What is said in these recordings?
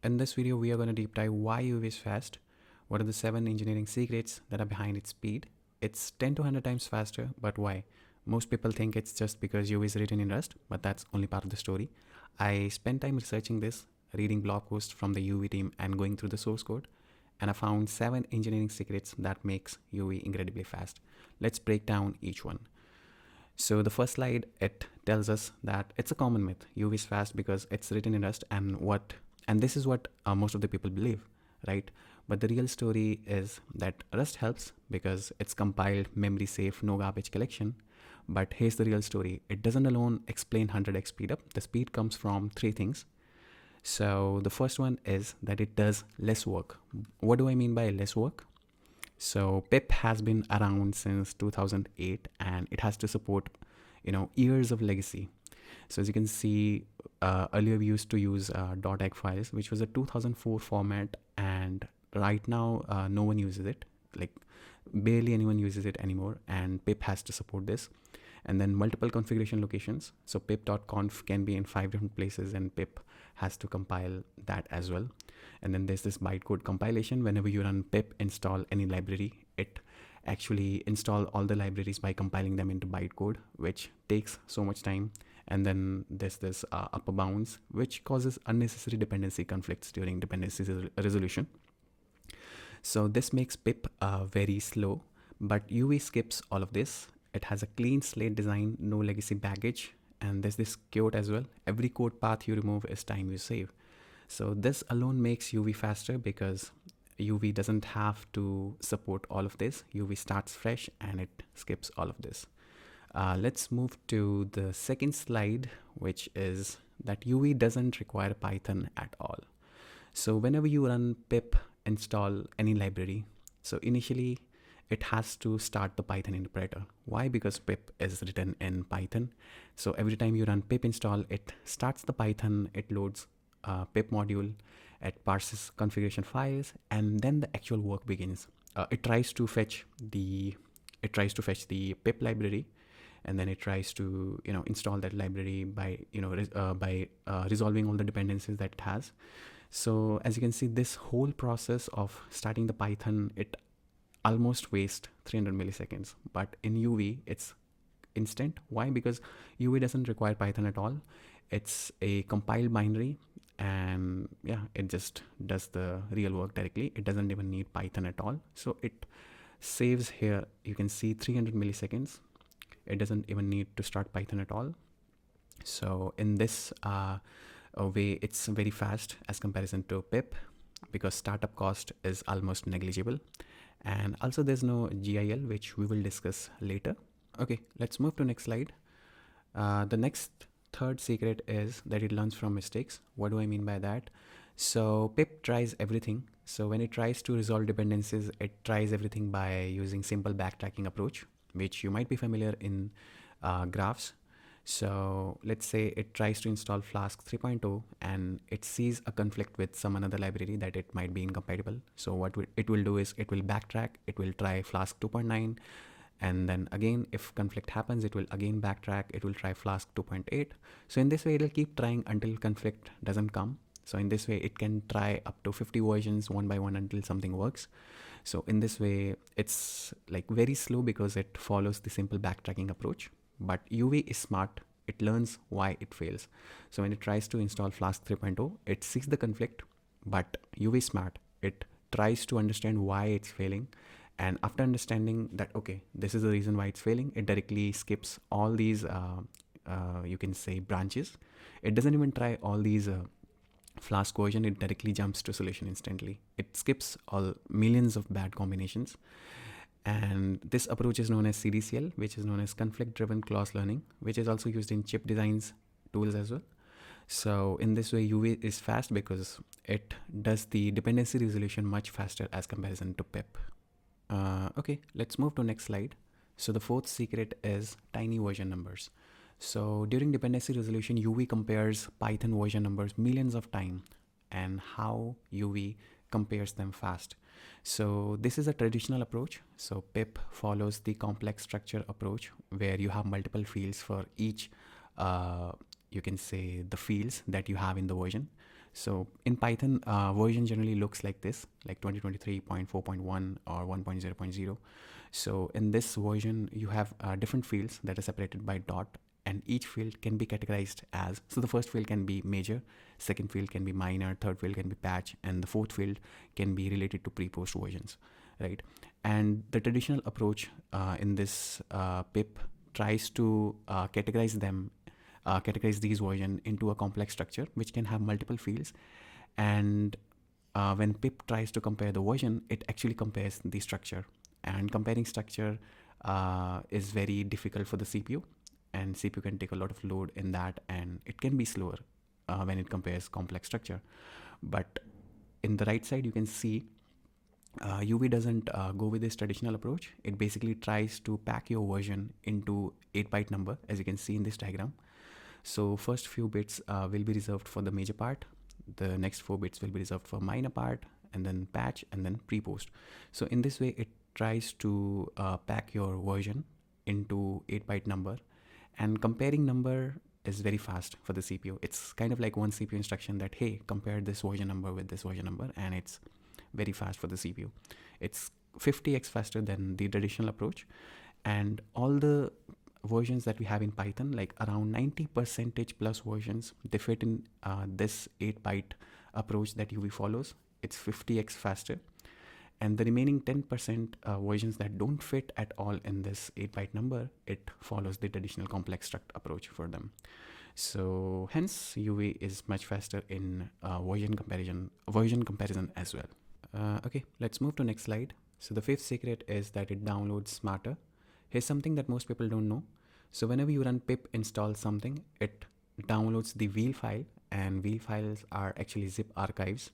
In this video, we are going to deep dive why UV is fast, what are the 7 engineering secrets that are behind its speed. It's 10 to 100 times faster, but why? Most people think it's just because UV is written in Rust, but that's only part of the story. I spent time researching this, reading blog posts from the UV team and going through the source code, and I found 7 engineering secrets that makes UV incredibly fast. Let's break down each one. So the first slide, it tells us that it's a common myth. UV is fast because it's written in Rust, and this is what most of the people believe, right? But the real story is that Rust helps because it's compiled, memory safe, no garbage collection. But here's the real story. It doesn't alone explain 100x speed up. The speed comes from 3 things. So the first one is that it does less work. What do I mean by less work? So pip has been around since 2008 and it has to support years of legacy. So as you can see, earlier we used to use .exe files, which was a 2004 format, and right now no one uses it. Like barely anyone uses it anymore, and pip has to support this. And then multiple configuration locations. So pip.conf can be in 5 different places, and pip has to compile that as well. And then there's this bytecode compilation. Whenever you run pip install any library, it actually install all the libraries by compiling them into bytecode, which takes so much time. And then there's this upper bounds, which causes unnecessary dependency conflicts during dependency resolution. So this makes pip very slow, but UV skips all of this. It has a clean slate design, no legacy baggage, and there's this quote as well. Every code path you remove is time you save. So this alone makes UV faster because UV doesn't have to support all of this. UV starts fresh and it skips all of this. Let's move to the second slide, which is that UV doesn't require Python at all. So whenever you run pip install any library, so initially it has to start the Python interpreter. Why? Because pip is written in Python. So every time you run pip install, it starts the Python, it loads pip module, it parses configuration files, and then the actual work begins. It tries to fetch the pip library, and then it tries to install that library by resolving all the dependencies that it has. So as you can see, this whole process of starting the Python, it almost wastes 300 milliseconds, but in UV it's instant. Why? Because UV doesn't require Python at all. It's a compiled binary, and yeah, it just does the real work directly. It doesn't even need Python at all. So it saves here, you can see 300 milliseconds. It doesn't even need to start Python at all. So in this way, it's very fast as comparison to pip, because startup cost is almost negligible. And also there's no GIL, which we will discuss later. Okay, let's move to next slide. The third secret is that it learns from mistakes. What do I mean by that? So pip tries everything. So when it tries to resolve dependencies, it tries everything by using simple backtracking approach, which you might be familiar in graphs. So let's say it tries to install Flask 3.0 and it sees a conflict with some another library that it might be incompatible. So what it will do is it will backtrack, it will try Flask 2.9, and then again if conflict happens, it will again backtrack, it will try Flask 2.8. So in this way, it'll keep trying until conflict doesn't come. So in this way, it can try up to 50 versions one by one until something works. So in this way, it's like very slow because it follows the simple backtracking approach. But UV is smart. It learns why it fails. So when it tries to install Flask 3.0, it sees the conflict, but UV is smart. It tries to understand why it's failing. And after understanding that, okay, this is the reason why it's failing, it directly skips all these, you can say, branches. It doesn't even try all these Flask version. It directly jumps to solution instantly. It skips all millions of bad combinations. And this approach is known as CDCL, which is known as conflict-driven clause learning, which is also used in chip designs tools as well. So in this way, UV is fast because it does the dependency resolution much faster as comparison to pip. Okay, let's move to next slide. So the fourth secret is tiny version numbers. So during dependency resolution, UV compares Python version numbers millions of times, and how UV compares them fast. So this is a traditional approach. So pip follows the complex structure approach, where you have multiple fields for each, you can say, the fields that you have in the version. So in Python, version generally looks like this, like 2023.4.1 or 1.0.0. So in this version, you have different fields that are separated by dot, and each field can be categorized as, so the first field can be major, second field can be minor, third field can be patch, and the fourth field can be related to pre-post versions, right? And the traditional approach in this pip tries to categorize these versions into a complex structure which can have multiple fields. And when pip tries to compare the version, it actually compares the structure. And comparing structure is very difficult for the CPU, and CPU can take a lot of load in that, and it can be slower when it compares complex structure. But in the right side, you can see UV doesn't go with this traditional approach. It basically tries to pack your version into 8-byte number, as you can see in this diagram. So first few bits will be reserved for the major part. The next 4 bits will be reserved for minor part, and then patch, and then pre-post. So in this way, it tries to pack your version into 8-byte number, and comparing number is very fast for the CPU. It's kind of like one CPU instruction that, hey, compare this version number with this version number, and it's very fast for the CPU. It's 50x faster than the traditional approach. And all the versions that we have in Python, like around 90% plus versions, they fit in this 8-byte approach that UV follows. It's 50x faster. And the remaining 10% versions that don't fit at all in this 8-byte number, it follows the traditional complex struct approach for them. So hence UV is much faster in version comparison as well. Okay, let's move to next slide. So the fifth secret is that it downloads smarter. Here's something that most people don't know. So whenever you run pip install something, it downloads the wheel file, and wheel files are actually zip archives.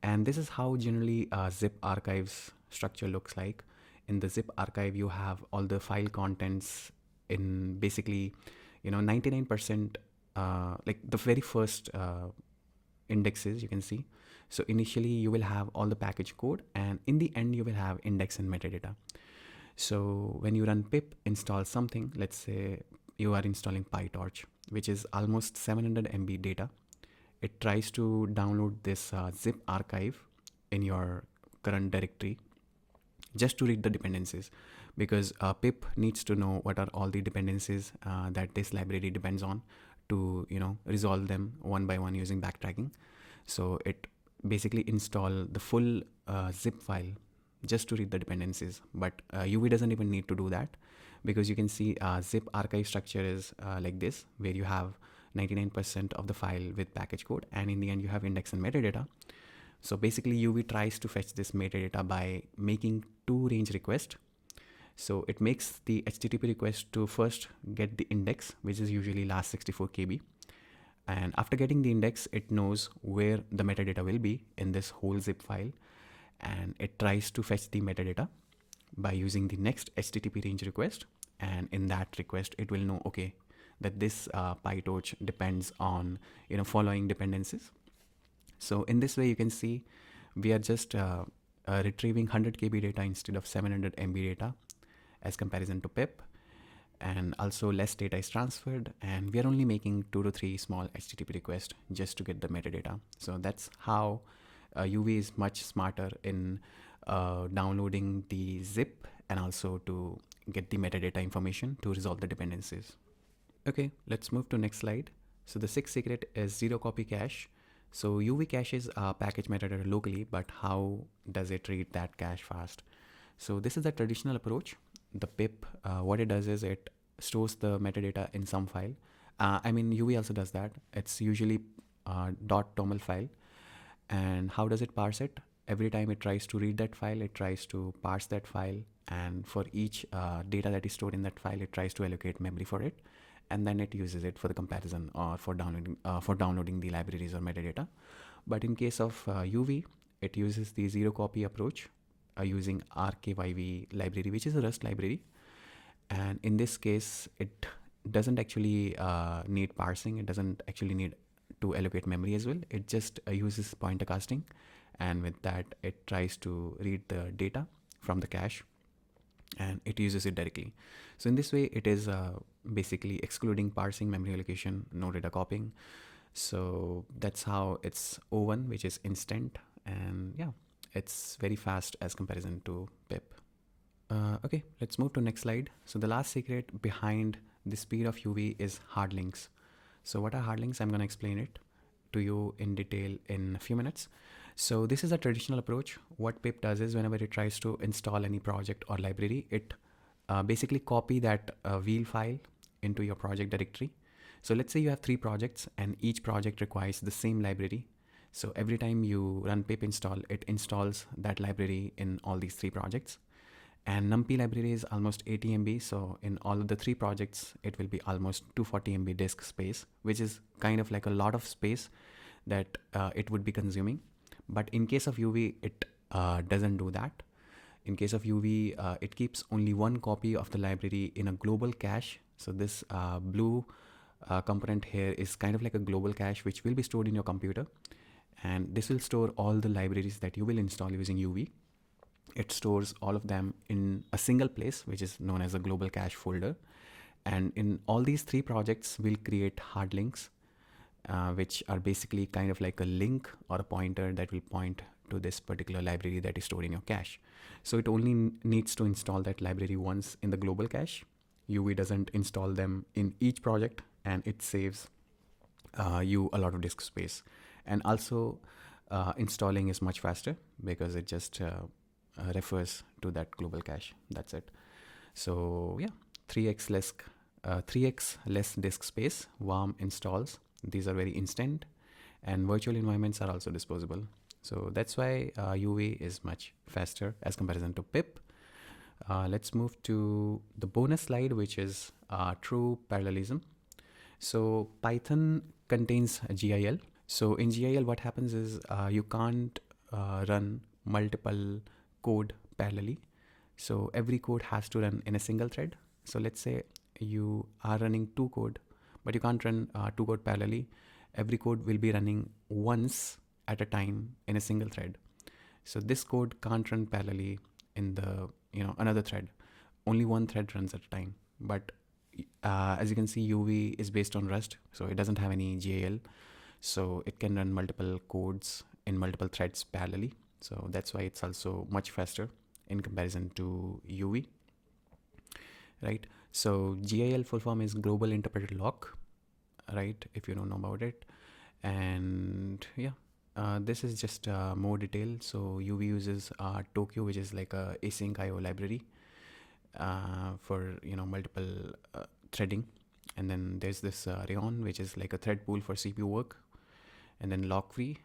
And this is how generally zip archives structure looks like. In the zip archive, you have all the file contents in basically, 99%, like the very first indexes you can see. So initially you will have all the package code, and in the end you will have index and metadata. So when you run pip install something, let's say you are installing PyTorch, which is almost 700 MB data. It tries to download this zip archive in your current directory just to read the dependencies, because pip needs to know what are all the dependencies that this library depends on to resolve them one by one using backtracking. So it basically install the full zip file just to read the dependencies. But UV doesn't even need to do that, because you can see zip archive structure is like this, where you have 99% of the file with package code, and in the end you have index and metadata. So basically UV tries to fetch this metadata by making 2 range requests. So it makes the HTTP request to first get the index, which is usually last 64 KB. And after getting the index, it knows where the metadata will be in this whole zip file. And it tries to fetch the metadata by using the next HTTP range request. And in that request, it will know, okay, that this PyTorch depends on, following dependencies. So in this way, you can see we are just retrieving 100 KB data instead of 700 MB data as comparison to pip. And also less data is transferred, and we are only making 2 to 3 small HTTP requests just to get the metadata. So that's how UV is much smarter in downloading the zip and also to get the metadata information to resolve the dependencies. Okay, let's move to next slide. So the sixth secret is zero copy cache. So UV caches package metadata locally, but how does it read that cache fast? So this is the traditional approach. The pip, what it does is it stores the metadata in some file. UV also does that. It's usually .toml file. And how does it parse it? Every time it tries to read that file, it tries to parse that file. And for each data that is stored in that file, it tries to allocate memory for it. And then it uses it for the comparison or for downloading the libraries or metadata. But in case of UV, it uses the zero copy approach using RKYV library, which is a Rust library. And in this case, it doesn't actually need parsing. It doesn't actually need to allocate memory as well. It just uses pointer casting. And with that, it tries to read the data from the cache, and it uses it directly. So in this way, it is basically excluding parsing, memory allocation, no data copying. So that's how it's O1, which is instant, and yeah, it's very fast as comparison to pip. Okay, let's move to next slide. So the last secret behind the speed of UV is hard links. So what are hard links? I'm going to explain it to you in detail in a few minutes. So this is a traditional approach. What pip does is whenever it tries to install any project or library, it basically copy that wheel file into your project directory. So let's say you have 3 projects and each project requires the same library. So every time you run pip install, it installs that library in all these 3 projects. And numpy library is almost 80 MB. So in all of the 3 projects, it will be almost 240 MB disk space, which is kind of like a lot of space that it would be consuming. But in case of UV, it doesn't do that. In case of UV, it keeps only one copy of the library in a global cache. So this blue component here is kind of like a global cache, which will be stored in your computer. And this will store all the libraries that you will install using UV. It stores all of them in a single place, which is known as a global cache folder. And in all these 3 projects, we'll create hard links, which are basically kind of like a link or a pointer that will point to this particular library that is stored in your cache. So it only needs to install that library once in the global cache. UV doesn't install them in each project, and it saves you a lot of disk space. And also installing is much faster because it just refers to that global cache. That's it. So yeah, 3x less disk space, warm installs. These are very instant, and virtual environments are also disposable. So that's why UV is much faster as comparison to pip. Let's move to the bonus slide, which is true parallelism. So Python contains GIL. So in GIL, what happens is you can't run multiple code parallelly. So every code has to run in a single thread. So let's say you are running 2 code, but you can't run 2 code parallelly. Every code will be running once at a time in a single thread. So this code can't run parallelly in the another thread. Only one thread runs at a time. But as you can see, UV is based on Rust, so it doesn't have any GAL. So it can run multiple codes in multiple threads parallelly. So that's why it's also much faster in comparison to UV, right? So GIL full form is Global Interpreted Lock, right? If you don't know about it. And yeah, this is just more detail. So UV uses Tokio, which is like a async IO library for multiple threading. And then there's this Rayon, which is like a thread pool for CPU work. And then lock free,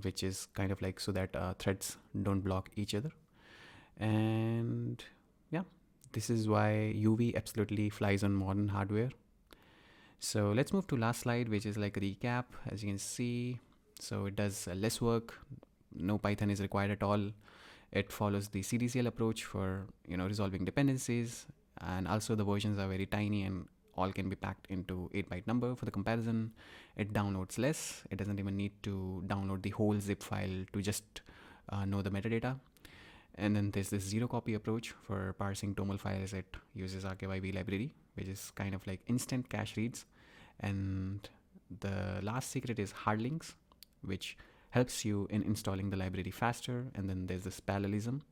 which is kind of like so that threads don't block each other. And yeah, this is why UV absolutely flies on modern hardware. So let's move to last slide, which is like a recap. As you can see, so it does less work. No Python is required at all. It follows the CDCL approach for resolving dependencies, and also the versions are very tiny and all can be packed into 8-byte number for the comparison. It downloads less. It doesn't even need to download the whole zip file to just know the metadata. And then there's this zero copy approach for parsing toml files. It uses RKYV library, which is kind of like instant cache reads. And the last secret is hard links, which helps you in installing the library faster. And then there's this parallelism,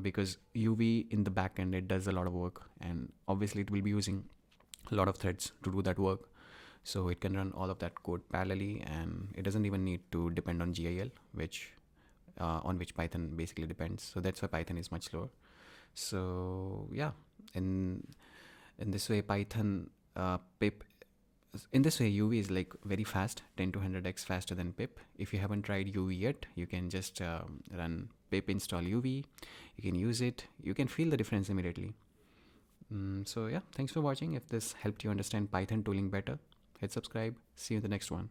because UV in the backend, it does a lot of work, and obviously it will be using a lot of threads to do that work. So it can run all of that code parallelly, and it doesn't even need to depend on GIL, which on which Python basically depends. So that's why Python is much slower. So yeah, in this way, Python pip. In this way, UV is like very fast, 10 to 100x faster than pip. If you haven't tried UV yet, you can just run pip install UV. You can use it. You can feel the difference immediately. So yeah, thanks for watching. If this helped you understand Python tooling better, hit subscribe. See you in the next one.